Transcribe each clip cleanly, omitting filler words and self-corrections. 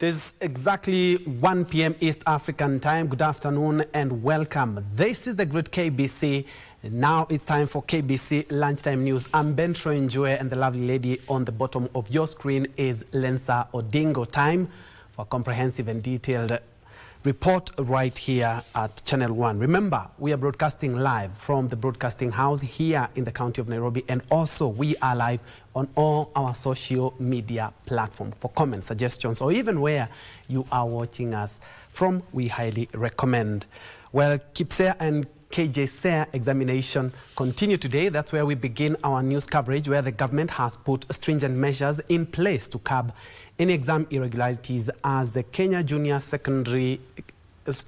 It is exactly 1 p.m. East African time. Good afternoon and welcome. This is the great KBC. Now it's time for KBC Lunchtime News. I'm Ben Troy-Njue, and the lovely lady on the bottom of your screen is Lensa Odingo. Time for a comprehensive and detailed report right here at Channel 1. Remember, we are broadcasting live from the broadcasting house here in the county of Nairobi, and also we are live on all our social media platforms. For comments, suggestions, or even where you are watching us from, we highly recommend. Well, KPSEA and KJSEA examination continue today. That's where we begin our news coverage, where the government has put stringent measures in place to curb any exam irregularities as the Kenya Junior Secondary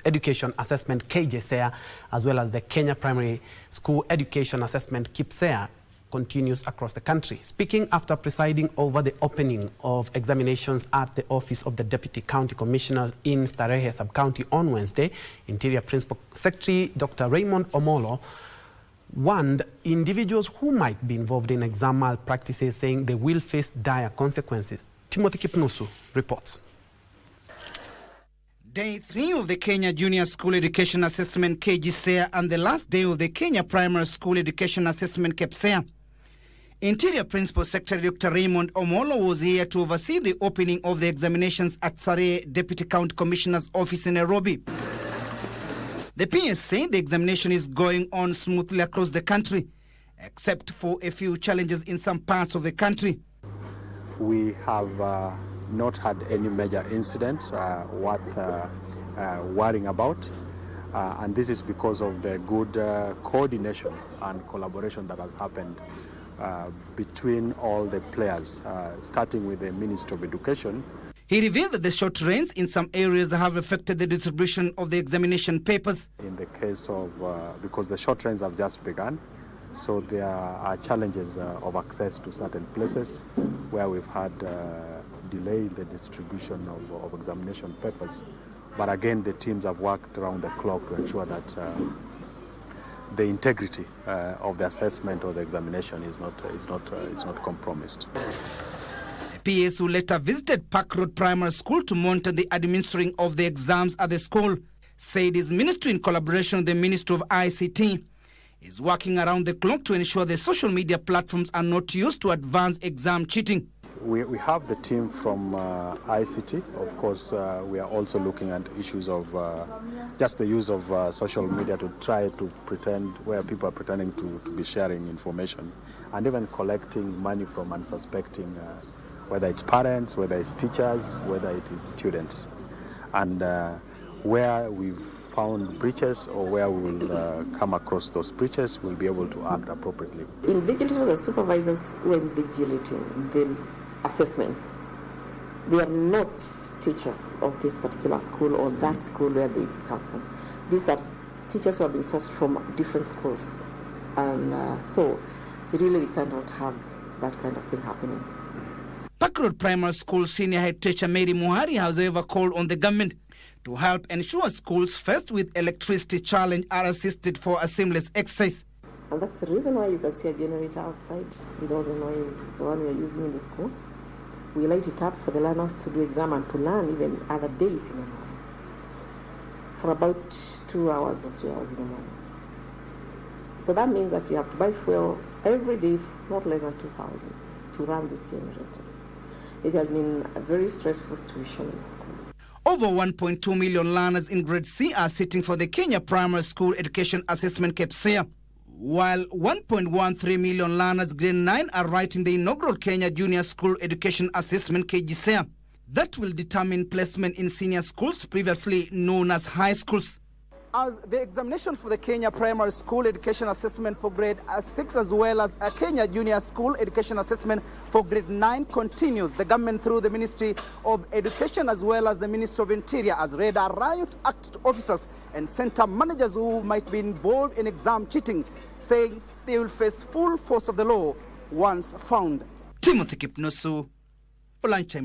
Education Assessment KJSEA, as well as the Kenya Primary School Education Assessment KPSEA, continues across the country. Speaking after presiding over the opening of examinations at the office of the Deputy County Commissioner in Starehe Sub County on Wednesday, Interior Principal Secretary Dr. Raymond Omollo warned individuals who might be involved in exam malpractices, saying they will face dire consequences. Timothy Kipnusu reports. Day 3 of the Kenya Junior School Education Assessment KJSEA and the last day of the Kenya Primary School Education Assessment KPSEA. Interior Principal Secretary Dr. Raymond Omollo was here to oversee the opening of the examinations at Starehe Deputy County Commissioner's office in Nairobi. The PS said the examination is going on smoothly across the country, except for a few challenges in some parts of the country. We have not had any major incidents worth worrying about, and this is because of the good coordination and collaboration that has happened between all the players, starting with the Ministry of Education. He revealed that the short rains in some areas have affected the distribution of the examination papers. In the case of, because the short rains have just begun, so there are challenges of access to certain places where we've had delay in the distribution of examination papers. But again, the teams have worked around the clock to ensure that the integrity of the assessment or the examination is not compromised. The PS, who later visited Park Road Primary School to monitor the administering of the exams at the school, said his ministry, in collaboration with the Ministry of ICT, is working around the clock to ensure the social media platforms are not used to advance exam cheating. We have the team from ICT. Of course, we are also looking at issues of just the use of social media to try to pretend, where people are pretending to be sharing information, and even collecting money from unsuspecting, whether it's parents, whether it's teachers, whether it is students. And where we've found breaches or where we will come across those breaches, we'll be able to act appropriately. Invigilators and supervisors, when vigilating the assessments, they are not teachers of this particular school or that school where they come from. These are teachers who are being sourced from different schools. And so we really cannot have that kind of thing happening. Park Road Primary School Senior Head Teacher Mary Muhari has however called on the government to help ensure schools faced with electricity challenge are assisted for a seamless exercise. And that's the reason why you can see a generator outside with all the noise, the one we are using in the school. We light it up for the learners to do exam and to learn even other days in the morning, for about 2 hours or 3 hours in the morning. So that means that we have to buy fuel every day, not less than 2,000, to run this generator. It has been a very stressful situation in the school. Over 1.2 million learners in grade C are sitting for the Kenya Primary School Education Assessment KPSEA, while 1.13 million learners grade 9 are writing the inaugural Kenya Junior School Education Assessment KJSEA. That will determine placement in senior schools, previously known as high schools. As the examination for the Kenya Primary School Education Assessment for grade 6 as well as a Kenya Junior School Education Assessment for grade 9 continues, the government through the Ministry of Education as well as the Ministry of Interior has read a riot act to officers and center managers who might be involved in exam cheating, saying they will face full force of the law once found. Timothy Kipnusu for Lunchtime.